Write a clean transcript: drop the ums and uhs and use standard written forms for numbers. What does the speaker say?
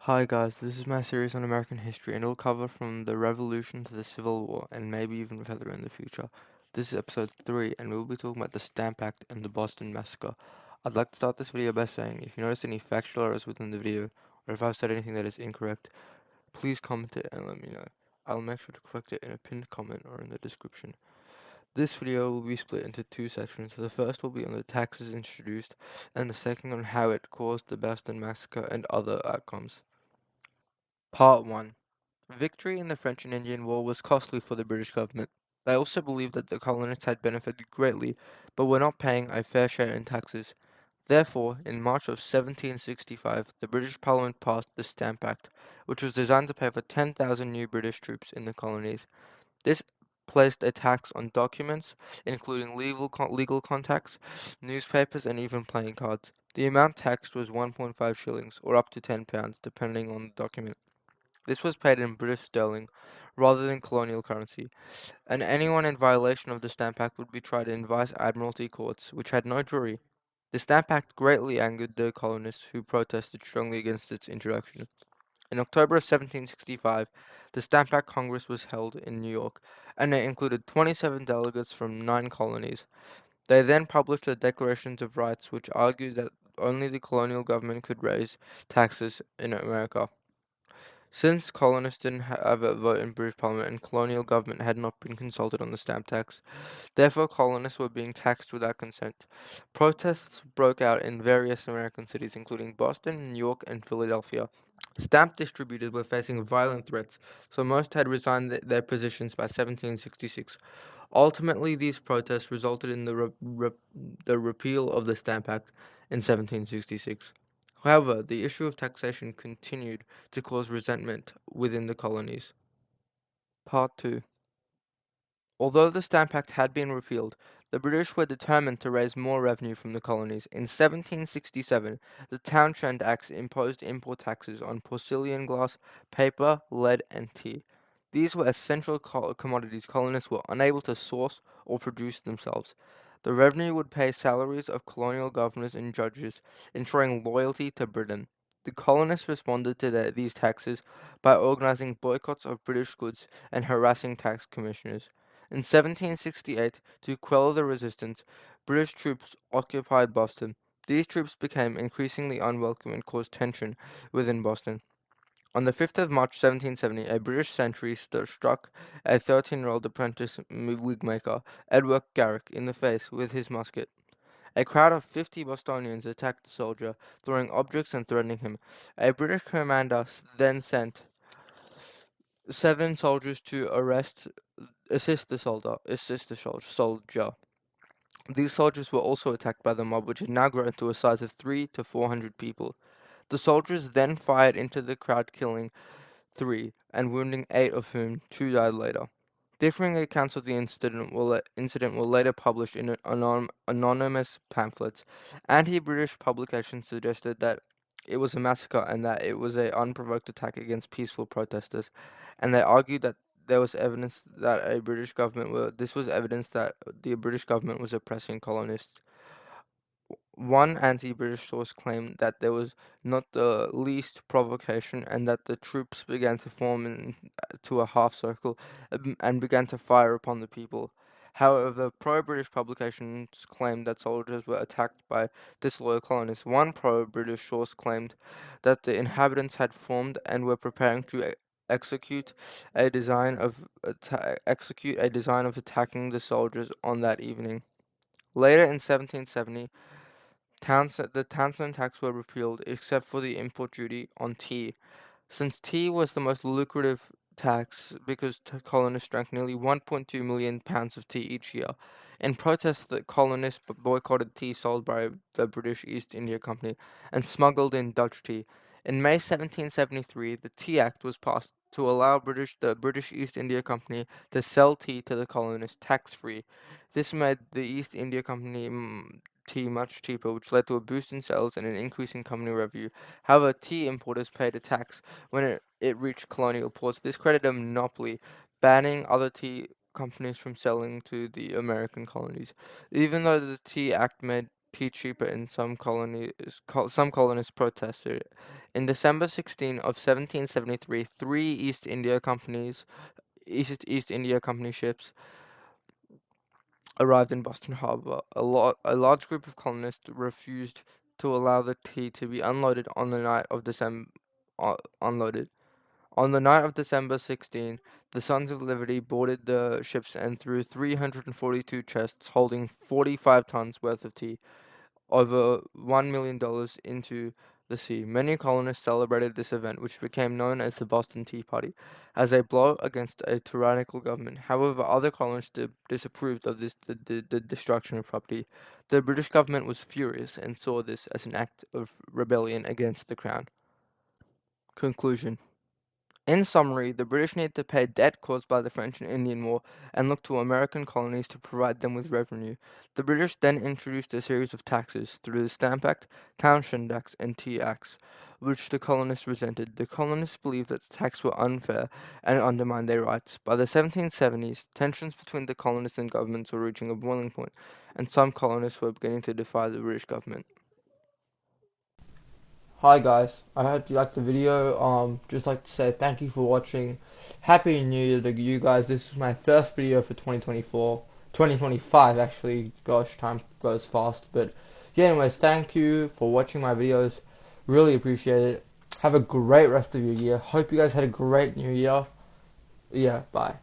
Hi guys, this is my series on American history and it'll cover from the Revolution to the Civil War and maybe even further in the future. This is episode 3 and we'll be talking about the Stamp Act and the Boston Massacre. I'd like to start this video by saying if you notice any factual errors within the video or if I've said anything that is incorrect, please comment it and let me know. I'll make sure to correct it in a pinned comment or in the description. This video will be split into two sections. The first will be on the taxes introduced and the second on how it caused the Boston Massacre and other outcomes. Part 1. Victory in the French and Indian War was costly for the British government. They also believed that the colonists had benefited greatly, but were not paying a fair share in taxes. Therefore, in March of 1765, the British Parliament passed the Stamp Act, which was designed to pay for 10,000 new British troops in the colonies. This placed a tax on documents, including legal contacts, newspapers, and even playing cards. The amount taxed was 1.5 shillings, or up to £10, depending on the document. This was paid in British sterling rather than colonial currency, and anyone in violation of the Stamp Act would be tried in Vice Admiralty courts, which had no jury. The Stamp Act greatly angered the colonists, who protested strongly against its introduction. In October of 1765, the Stamp Act Congress was held in New York, and it included 27 delegates from 9 colonies. They then published the Declarations of Rights, which argued that only the colonial government could raise taxes in America. Since colonists didn't have a vote in British Parliament and colonial government had not been consulted on the stamp tax, therefore colonists were being taxed without consent. Protests broke out in various American cities, including Boston, New York, and Philadelphia. Stamp distributors were facing violent threats, so most had resigned their positions by 1766. Ultimately, these protests resulted in the repeal of the Stamp Act in 1766. However, the issue of taxation continued to cause resentment within the colonies. Part 2. Although the Stamp Act had been repealed, the British were determined to raise more revenue from the colonies. In 1767, the Townshend Acts imposed import taxes on porcelain glass, paper, lead, and tea. These were essential commodities colonists were unable to source or produce themselves. The revenue would pay salaries of colonial governors and judges, ensuring loyalty to Britain. The colonists responded to these taxes by organizing boycotts of British goods and harassing tax commissioners. In 1768, to quell the resistance, British troops occupied Boston. These troops became increasingly unwelcome and caused tension within Boston. On the 5th of March 1770, a British sentry struck a 13-year-old apprentice wigmaker, Edward Garrick, in the face with his musket. A crowd of 50 Bostonians attacked the soldier, throwing objects and threatening him. A British commander then sent 7 soldiers to assist the soldier. These soldiers were also attacked by the mob, which had now grown to a size of 300 to 400 people. The soldiers then fired into the crowd, killing 3 and wounding 8, of whom 2 died later. Differing accounts of the incident were later published in anonymous pamphlets. Anti-British publications suggested that it was a massacre and that it was an unprovoked attack against peaceful protesters, and they argued that there was evidence that this was evidence that the British government was oppressing colonists. One anti-British source claimed that there was not the least provocation and that the troops began to form into a half circle and began to fire upon the people. However, pro-British publications claimed that soldiers were attacked by disloyal colonists. One pro-British source claimed that the inhabitants had formed and were preparing to execute execute a design of attacking the soldiers on that evening. Later in 1770, the Townshend tax were repealed except for the import duty on tea, since tea was the most lucrative tax because colonists drank nearly 1.2 million pounds of tea each year. In protest, the colonists boycotted tea sold by the British East India Company and smuggled in Dutch tea. In May 1773, the Tea Act was passed to allow the British East India Company to sell tea to the colonists tax-free. This made the East India Company tea much cheaper, which led to a boost in sales and an increase in company revenue. However, tea importers paid a tax when it reached colonial ports. This created a monopoly, banning other tea companies from selling to the American colonies. Even though the Tea Act made tea cheaper in some colonies. Some colonists protested. In December 16 of 1773, three East India Company ships arrived in Boston Harbor. A large group of colonists refused to allow the tea to be unloaded on the night of December. Unloaded. On the night of December 16, the Sons of Liberty boarded the ships and threw 342 chests holding 45 tons worth of tea, over $1 million, into the sea. Many colonists celebrated this event, which became known as the Boston Tea Party, as a blow against a tyrannical government. However, other colonists disapproved of the destruction of property. The British government was furious and saw this as an act of rebellion against the crown. Conclusion. In summary, the British needed to pay debt caused by the French and Indian War and looked to American colonies to provide them with revenue. The British then introduced a series of taxes through the Stamp Act, Townshend Acts, and Tea Acts, which the colonists resented. The colonists believed that the taxes were unfair and undermined their rights. By the 1770s, tensions between the colonists and governments were reaching a boiling point, and some colonists were beginning to defy the British government. Hi guys, I hope you liked the video. Just like to say thank you for watching. Happy New Year to you guys. This is my first video for 2024. 2025 actually. Gosh, time goes fast. But yeah, anyways, thank you for watching my videos. Really appreciate it. Have a great rest of your year. Hope you guys had a great New Year. Yeah, bye.